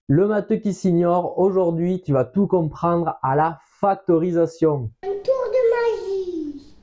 Le matheux qui s'ignore, aujourd'hui tu vas tout comprendre à la factorisation. Un tour de magie.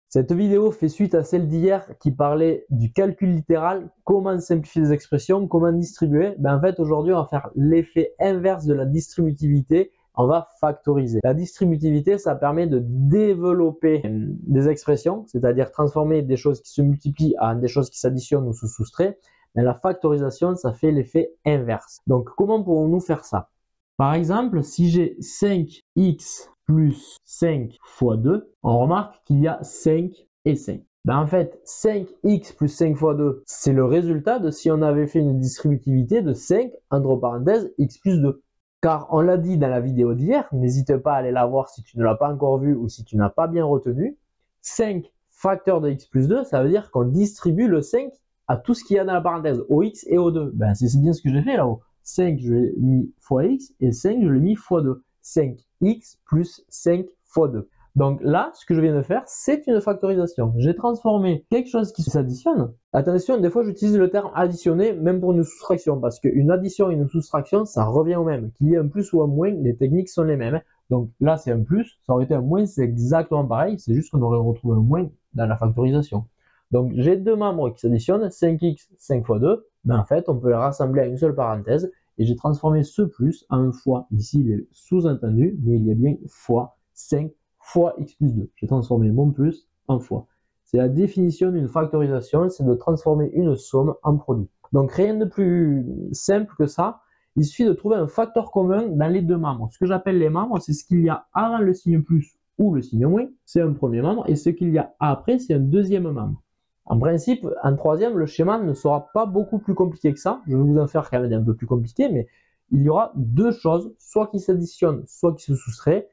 Cette vidéo fait suite à celle d'hier qui parlait du calcul littéral, comment simplifier des expressions, comment distribuer. En fait aujourd'hui on va faire l'effet inverse de la distributivité, on va factoriser. La distributivité ça permet de développer des expressions, c'est-à-dire transformer des choses qui se multiplient en des choses qui s'additionnent ou se soustraient. Mais la factorisation, ça fait l'effet inverse. Donc, comment pourrons-nous faire ça? Par exemple, si j'ai 5x plus 5 fois 2, on remarque qu'il y a 5 et 5. En fait, 5x plus 5 fois 2, c'est le résultat de si on avait fait une distributivité de 5, entre parenthèses, x plus 2. Car on l'a dit dans la vidéo d'hier, n'hésite pas à aller la voir si tu ne l'as pas encore vue ou si tu n'as pas bien retenu. 5 facteurs de x plus 2, ça veut dire qu'on distribue le 5 à tout ce qu'il y a dans la parenthèse, au x et au 2. C'est bien ce que j'ai fait là-haut. 5, je l'ai mis fois x, et 5, je l'ai mis fois 2. 5x plus 5 fois 2. Donc là, ce que je viens de faire, c'est une factorisation. J'ai transformé quelque chose qui s'additionne. Attention, des fois j'utilise le terme additionner, même pour une soustraction, parce qu'une addition et une soustraction, ça revient au même. Qu'il y ait un plus ou un moins, les techniques sont les mêmes. Donc là, c'est un plus, ça aurait été un moins, c'est exactement pareil, c'est juste qu'on aurait retrouvé un moins dans la factorisation. Donc j'ai deux membres qui s'additionnent, 5x, 5 fois 2, en fait on peut les rassembler à une seule parenthèse, et j'ai transformé ce plus en un fois. Ici il est sous-entendu, mais il y a bien fois 5 fois x plus 2. J'ai transformé mon plus en fois. C'est la définition d'une factorisation, c'est de transformer une somme en produit. Donc rien de plus simple que ça, il suffit de trouver un facteur commun dans les deux membres. Ce que j'appelle les membres, c'est ce qu'il y a avant le signe plus ou le signe moins, c'est un premier membre, et ce qu'il y a après, c'est un deuxième membre. En principe, en troisième, le schéma ne sera pas beaucoup plus compliqué que ça. Je vais vous en faire quand même un peu plus compliqué, mais il y aura deux choses, soit qui s'additionnent, soit qui se soustraient.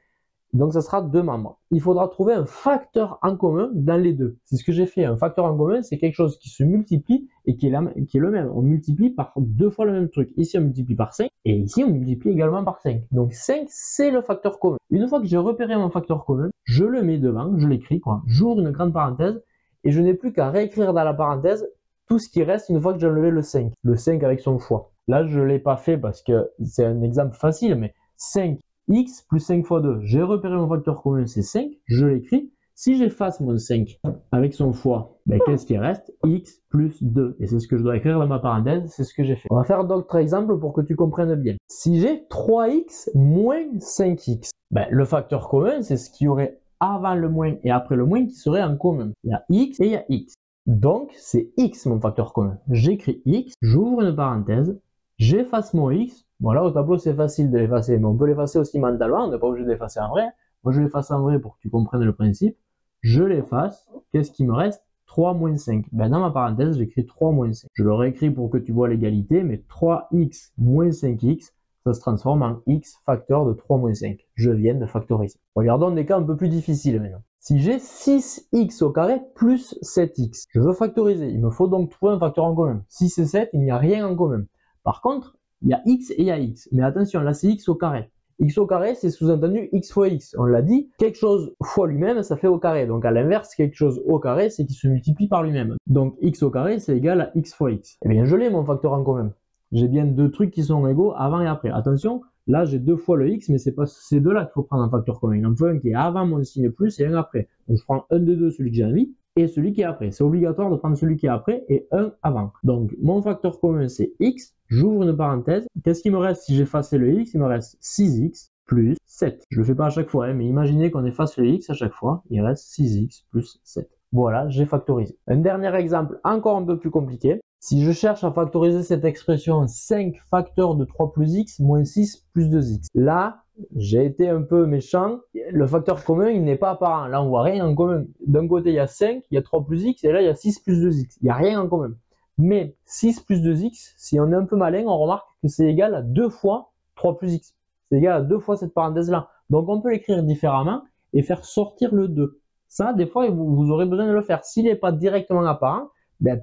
Donc ça sera deux membres. Il faudra trouver un facteur en commun dans les deux. C'est ce que j'ai fait. Un facteur en commun, c'est quelque chose qui se multiplie et qui est le même. On multiplie par deux fois le même truc. Ici, on multiplie par 5 et ici, on multiplie également par 5. Donc 5, c'est le facteur commun. Une fois que j'ai repéré mon facteur commun, je le mets devant, je l'écris, j'ouvre une grande parenthèse et je n'ai plus qu'à réécrire dans la parenthèse tout ce qui reste une fois que j'ai enlevé le 5. Le 5 avec son fois. Là, je ne l'ai pas fait parce que c'est un exemple facile, mais 5x plus 5 fois 2. J'ai repéré mon facteur commun, c'est 5. Je l'écris. Si j'efface mon 5 avec son fois, qu'est-ce qui reste? X plus 2. Et c'est ce que je dois écrire dans ma parenthèse, c'est ce que j'ai fait. On va faire d'autres exemples pour que tu comprennes bien. Si j'ai 3x moins 5x, le facteur commun, c'est ce qu'il y aurait avant le moins et après le moins qui serait en commun. Il y a x et il y a x. Donc, c'est x mon facteur commun. J'écris x, j'ouvre une parenthèse, j'efface mon x. Voilà, au tableau, c'est facile de l'effacer, mais on peut l'effacer aussi mentalement, on n'est pas obligé de l'effacer en vrai. Moi, je l'efface en vrai pour que tu comprennes le principe. Je l'efface. Qu'est-ce qui me reste? 3 moins 5. Dans ma parenthèse, j'écris 3 moins 5. Je le réécris pour que tu vois l'égalité, mais 3x moins 5x, ça se transforme en x facteur de 3 moins 5. Je viens de factoriser. Regardons des cas un peu plus difficiles maintenant. Si j'ai 6x au carré plus 7x, je veux factoriser. Il me faut donc trouver un facteur en commun. 6 et 7, il n'y a rien en commun. Par contre, il y a x et il y a x. Mais attention, là c'est x au carré. X au carré, c'est sous-entendu x fois x. On l'a dit, quelque chose fois lui-même, ça fait au carré. Donc à l'inverse, quelque chose au carré, c'est qu'il se multiplie par lui-même. Donc x au carré, c'est égal à x fois x. Eh bien, je l'ai mon facteur en commun. J'ai bien deux trucs qui sont égaux avant et après. Attention, là j'ai deux fois le x, mais c'est pas ces deux-là qu'il faut prendre en facteur commun. Il en faut un qui est avant mon signe plus et un après. Donc je prends un des deux, celui que j'ai envie, et celui qui est après. C'est obligatoire de prendre celui qui est après et un avant. Donc mon facteur commun c'est x, j'ouvre une parenthèse. Qu'est-ce qui me reste si j'effaçais le x? Il me reste 6x plus 7. Je le fais pas à chaque fois, mais imaginez qu'on efface le x à chaque fois, il reste 6x plus 7. Voilà, j'ai factorisé. Un dernier exemple encore un peu plus compliqué. Si je cherche à factoriser cette expression 5 facteurs de 3 plus x moins 6 plus 2x. Là, j'ai été un peu méchant. Le facteur commun, il n'est pas apparent. Là, on voit rien en commun. D'un côté, il y a 5, il y a 3 plus x, et là, il y a 6 plus 2x. Il n'y a rien en commun. Mais 6 plus 2x, si on est un peu malin, on remarque que c'est égal à 2 fois 3 plus x. C'est égal à 2 fois cette parenthèse-là. Donc, on peut l'écrire différemment et faire sortir le 2. Ça, des fois, vous aurez besoin de le faire. S'il n'est pas directement apparent,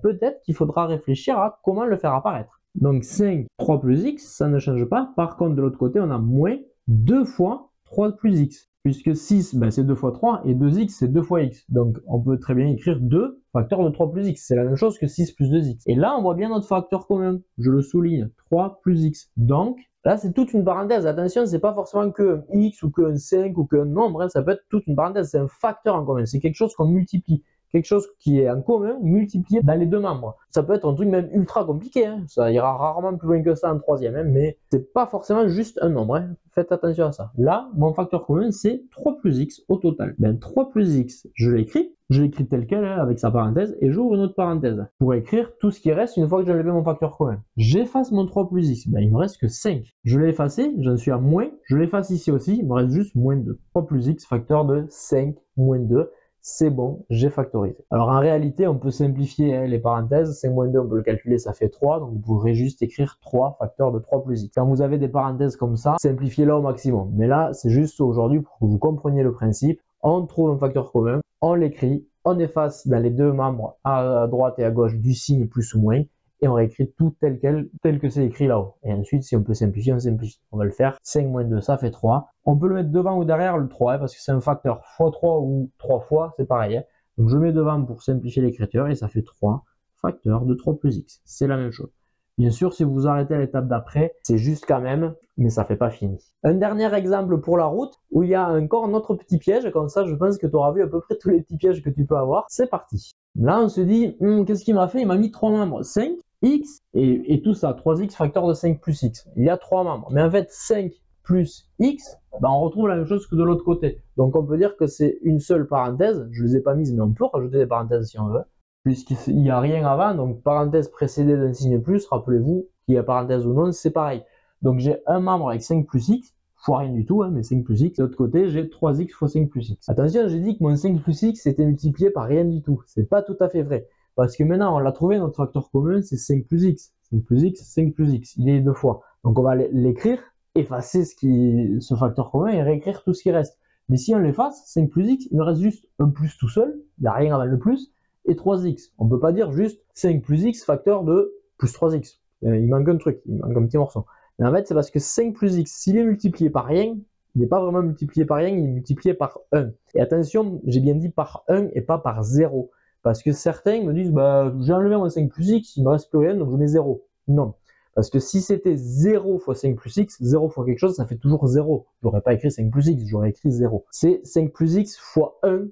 peut-être qu'il faudra réfléchir à comment le faire apparaître. Donc 5, 3 plus x, ça ne change pas. Par contre, de l'autre côté, on a moins 2 fois 3 plus x. Puisque 6, c'est 2 fois 3 et 2x, c'est 2 fois x. Donc on peut très bien écrire 2 facteur de 3 plus x. C'est la même chose que 6 plus 2x. Et là, on voit bien notre facteur commun. Je le souligne, 3 plus x. Donc, Là, c'est toute une parenthèse. Attention, c'est pas forcément que un x ou que un 5 ou qu'un nombre. Hein. Ça peut être toute une parenthèse. C'est un facteur en commun. C'est quelque chose qu'on multiplie. Quelque chose qui est en commun multiplié dans les deux membres. Ça peut être un truc même ultra compliqué. Hein. Ça ira rarement plus loin que ça en troisième. Hein. Mais c'est pas forcément juste un nombre. Hein. Faites attention à ça. Là, mon facteur commun, c'est 3 plus x au total. Ben, 3 plus x, je l'écris. Je l'écris tel quel, hein, avec sa parenthèse, et j'ouvre une autre parenthèse pour écrire tout ce qui reste une fois que j'ai enlevé mon facteur commun. J'efface mon 3 plus x, ben, il me reste que 5. Je l'ai effacé, j'en suis à moins, je l'efface ici aussi, il me reste juste moins 2. 3 plus x, facteur de 5 moins 2. C'est bon, j'ai factorisé. Alors en réalité, on peut simplifier hein, les parenthèses. 5 moins 2, on peut le calculer, ça fait 3. Donc vous pourrez juste écrire 3 facteur de 3 plus x. Quand vous avez des parenthèses comme ça, simplifiez-la au maximum. Mais là, c'est juste aujourd'hui pour que vous compreniez le principe. On trouve un facteur commun, on l'écrit, on efface dans les deux membres à droite et à gauche du signe plus ou moins, et on réécrit tout tel quel, tel que c'est écrit là-haut. Et ensuite, si on peut simplifier, on simplifie. On va le faire. 5 moins 2, ça fait 3. On peut le mettre devant ou derrière le 3, hein, parce que c'est un facteur x3 ou 3 fois, c'est pareil. Hein. Donc je mets devant pour simplifier l'écriture, et ça fait 3 facteur de 3 plus x. C'est la même chose. Bien sûr, si vous vous arrêtez à l'étape d'après, c'est juste quand même, mais ça fait pas fini. Un dernier exemple pour la route, où il y a encore un autre petit piège, comme ça je pense que tu auras vu à peu près tous les petits pièges que tu peux avoir. C'est parti. Là on se dit, qu'est-ce qu'il m'a fait? Il m'a mis 3 membres, 5, x, et tout ça, 3x facteur de 5 plus x. Il y a 3 membres. Mais en fait, 5 plus x, ben on retrouve la même chose que de l'autre côté. Donc on peut dire que c'est une seule parenthèse. Je ne les ai pas mises, mais on peut rajouter des parenthèses si on veut. Puisqu'il n'y a rien avant, donc parenthèse précédée d'un signe plus, rappelez-vous qu'il y a parenthèse ou non, c'est pareil. Donc j'ai un membre avec 5 plus x, fois rien du tout, hein, mais 5 plus x. De l'autre côté, j'ai 3x fois 5 plus x. Attention, j'ai dit que mon 5 plus x était multiplié par rien du tout. C'est pas tout à fait vrai. Parce que maintenant, on l'a trouvé, notre facteur commun, c'est 5 plus x. 5 plus x, 5 plus x. Il est deux fois. Donc on va l'écrire, effacer ce facteur commun et réécrire tout ce qui reste. Mais si on l'efface, 5 plus x, il me reste juste un plus tout seul. Il n'y a rien avant le plus. Et 3x. On ne peut pas dire juste 5 plus x facteur de plus 3x. Il manque un truc, il manque un petit morceau. Mais en fait, c'est parce que 5 plus x, s'il est multiplié par rien, il n'est pas vraiment multiplié par rien, il est multiplié par 1. Et attention, j'ai bien dit par 1 et pas par 0. Parce que certains me disent, bah, j'ai enlevé mon 5 plus x, il ne me reste plus rien, donc je mets 0. Non. Parce que si c'était 0 fois 5 plus x, 0 fois quelque chose, ça fait toujours 0. Je n'aurais pas écrit 5 plus x, j'aurais écrit 0. C'est 5 plus x fois 1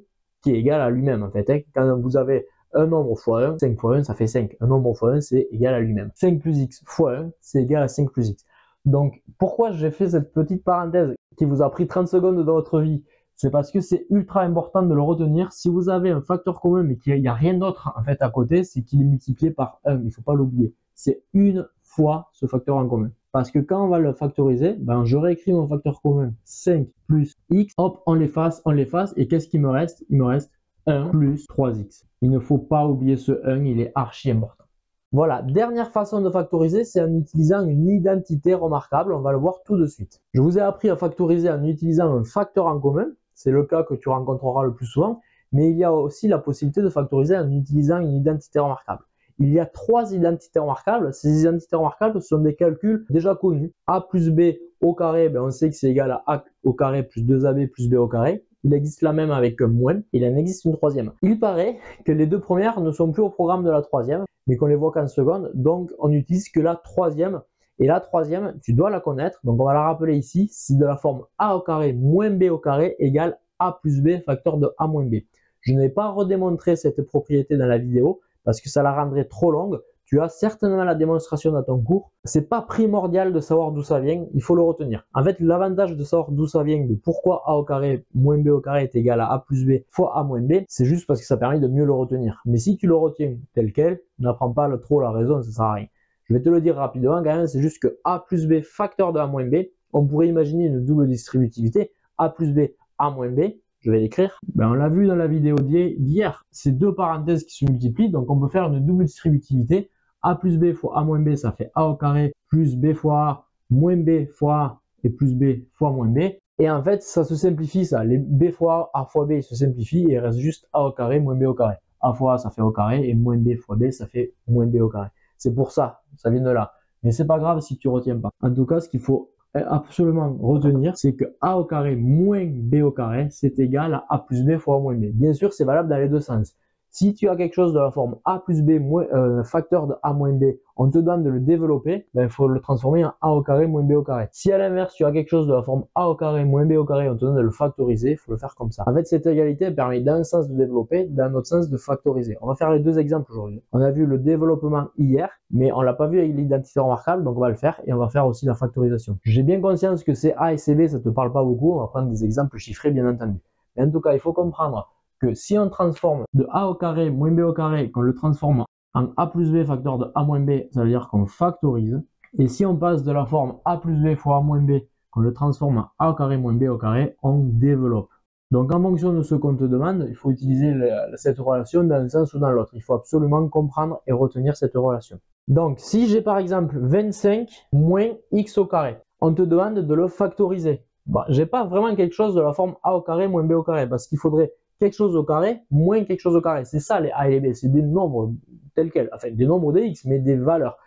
qui est égal à lui-même en fait. Hein. Quand vous avez un nombre fois 1, 5 fois 1, ça fait 5. Un nombre fois 1, c'est égal à lui-même. 5 plus x fois 1, c'est égal à 5 plus x. Donc, pourquoi j'ai fait cette petite parenthèse qui vous a pris 30 secondes de votre vie? C'est parce que c'est ultra important de le retenir. Si vous avez un facteur commun, mais qu'il n'y a rien d'autre en fait à côté, c'est qu'il est multiplié par 1. Il ne faut pas l'oublier. C'est une fois ce facteur en commun. Parce que quand on va le factoriser, ben je réécris mon facteur commun 5 plus x, hop, on l'efface, et qu'est-ce qu'il me reste? Il me reste 1 plus 3x. Il ne faut pas oublier ce 1, il est archi important. Voilà, dernière façon de factoriser, c'est en utilisant une identité remarquable, on va le voir tout de suite. Je vous ai appris à factoriser en utilisant un facteur en commun, c'est le cas que tu rencontreras le plus souvent, mais il y a aussi la possibilité de factoriser en utilisant une identité remarquable. Il y a 3 identités remarquables. Ces identités remarquables sont des calculs déjà connus. A plus B au carré, ben on sait que c'est égal à A au carré plus 2AB plus B au carré. Il existe la même avec un moins. Il en existe une troisième. Il paraît que les deux premières ne sont plus au programme de la troisième, mais qu'on les voit qu'en seconde. Donc on n'utilise que la troisième. Et la troisième, tu dois la connaître. Donc on va la rappeler ici. C'est de la forme A au carré moins B au carré égale A plus B facteur de A moins B. Je n'ai pas redémontré cette propriété dans la vidéo, parce que ça la rendrait trop longue. Tu as certainement la démonstration dans ton cours. C'est pas primordial de savoir d'où ça vient, il faut le retenir. En fait, l'avantage de savoir d'où ça vient, de pourquoi A au carré moins B au carré est égal à A plus B fois A moins B, c'est juste parce que ça permet de mieux le retenir. Mais si tu le retiens tel quel, n'apprends pas trop la raison, ça sert à rien. Je vais te le dire rapidement quand même, c'est juste que A plus B facteur de A moins B, on pourrait imaginer une double distributivité, A plus B, A moins B. Je vais l'écrire. Ben, on l'a vu dans la vidéo d'hier. C'est deux parenthèses qui se multiplient. Donc, on peut faire une double distributivité. A plus B fois A moins B, ça fait A au carré plus B fois A moins B fois A et plus B fois moins B. Et en fait, ça se simplifie ça. Les B fois A fois B, ils se simplifient et il reste juste A au carré moins B au carré. A fois A, ça fait A au carré et moins B fois B, ça fait moins B au carré. C'est pour ça. Ça vient de là. Mais c'est pas grave si tu retiens pas. En tout cas, ce qu'il faut absolument retenir, c'est que A au carré moins B au carré, c'est égal à A plus B fois A moins B. Bien sûr, c'est valable dans les deux sens. Si tu as quelque chose de la forme a plus b facteur de a moins b, on te demande de le développer, ben, il faut le transformer en a au carré moins b au carré. Si à l'inverse, tu as quelque chose de la forme a au carré moins b au carré, on te demande de le factoriser, il faut le faire comme ça. En fait, cette égalité permet d'un sens de développer, d'un autre sens de factoriser. On va faire les deux exemples aujourd'hui. On a vu le développement hier, mais on l'a pas vu avec l'identité remarquable, donc on va le faire et on va faire aussi la factorisation. J'ai bien conscience que c'est a et c'est b, ça te parle pas beaucoup, on va prendre des exemples chiffrés bien entendu. Mais en tout cas, il faut comprendre que si on transforme de a au carré moins b au carré, qu'on le transforme en a plus b facteur de a moins b, ça veut dire qu'on factorise. Et si on passe de la forme a plus b fois a moins b, qu'on le transforme en a au carré moins b au carré, on développe. Donc en fonction de ce qu'on te demande, il faut utiliser cette relation dans un sens ou dans l'autre. Il faut absolument comprendre et retenir cette relation. Donc si j'ai par exemple 25 moins x au carré, on te demande de le factoriser. Bon, j'ai pas vraiment quelque chose de la forme a au carré moins b au carré, parce qu'il faudrait quelque chose au carré moins quelque chose au carré. C'est ça les a et les b, c'est des nombres tels quels, enfin des nombres de x, mais des valeurs,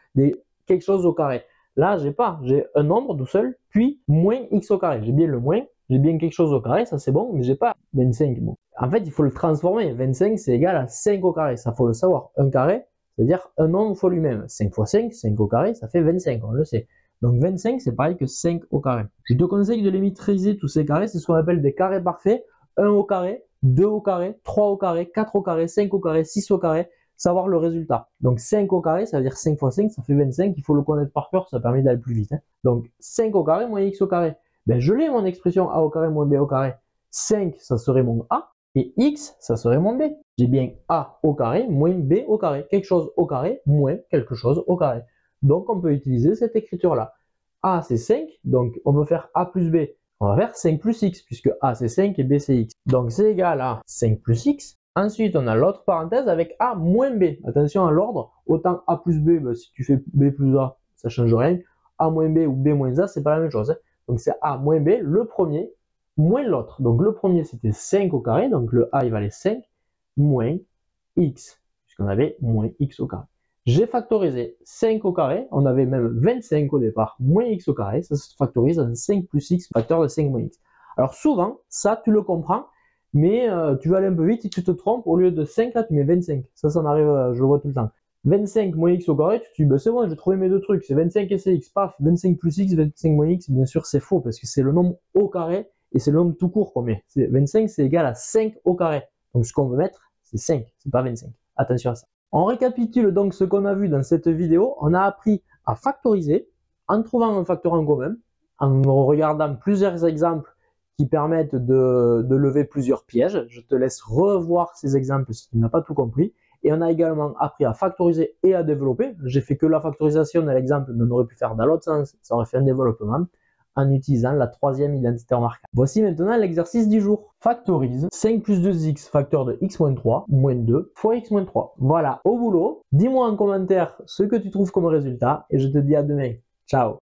quelque chose au carré. Là, j'ai un nombre tout seul, puis moins x au carré. J'ai bien le moins, j'ai bien quelque chose au carré, ça c'est bon, mais j'ai pas 25. Bon. En fait, il faut le transformer. 25, c'est égal à 5 au carré, ça faut le savoir. Un carré, c'est-à-dire un nombre fois lui-même. 5 fois 5, 5 au carré, ça fait 25, on le sait. Donc 25, c'est pareil que 5 au carré. Je te conseille de les maîtriser tous ces carrés, c'est ce qu'on appelle des carrés parfaits. 1 au carré, 2 au carré, 3 au carré, 4 au carré, 5 au carré, 6 au carré, savoir le résultat. Donc 5 au carré, ça veut dire 5 fois 5, ça fait 25, il faut le connaître par cœur, ça permet d'aller plus vite. Hein. Donc 5 au carré moins x au carré. Ben, je l'ai mon expression a au carré moins b au carré. 5, ça serait mon a, et x, ça serait mon b. J'ai bien a au carré moins b au carré. Quelque chose au carré moins quelque chose au carré. Donc on peut utiliser cette écriture-là. A c'est 5, donc on peut faire a plus b. On va faire 5 plus x, puisque a c'est 5 et b c'est x. Donc c'est égal à 5 plus x. Ensuite, on a l'autre parenthèse avec a moins b. Attention à l'ordre, autant a plus b, ben, si tu fais b plus a, ça ne change rien. A moins b ou b moins a, c'est pas la même chose. Hein. Donc c'est a moins b, le premier, moins l'autre. Donc le premier c'était 5 au carré, donc le a il valait 5, moins x, puisqu'on avait moins x au carré. J'ai factorisé 5 au carré, on avait même 25 au départ, moins x au carré, ça se factorise en 5 plus x, facteur de 5 moins x. Alors souvent, ça tu le comprends, mais tu vas aller un peu vite et tu te trompes, au lieu de 5 là tu mets 25, ça m'arrive, je le vois tout le temps. 25 moins x au carré, tu te dis, ben c'est bon, j'ai trouvé mes deux trucs, c'est 25 et c'est x, paf, 25 plus x, 25 moins x, bien sûr c'est faux, parce que c'est le nombre au carré, et c'est le nombre tout court qu'on met. 25 c'est égal à 5 au carré, donc ce qu'on veut mettre, c'est 5, c'est pas 25, attention à ça. On récapitule donc ce qu'on a vu dans cette vidéo. On a appris à factoriser en trouvant un facteur en commun, en regardant plusieurs exemples qui permettent de lever plusieurs pièges. Je te laisse revoir ces exemples si tu n'as pas tout compris. Et on a également appris à factoriser et à développer. J'ai fait que la factorisation dans l'exemple, mais on aurait pu faire dans l'autre sens, ça aurait fait un développement, en utilisant la troisième identité remarquable. Voici maintenant l'exercice du jour. Factorise 5 plus 2x facteur de x moins 3 moins 2 fois x moins 3. Voilà, au boulot. Dis-moi en commentaire ce que tu trouves comme résultat et je te dis à demain. Ciao.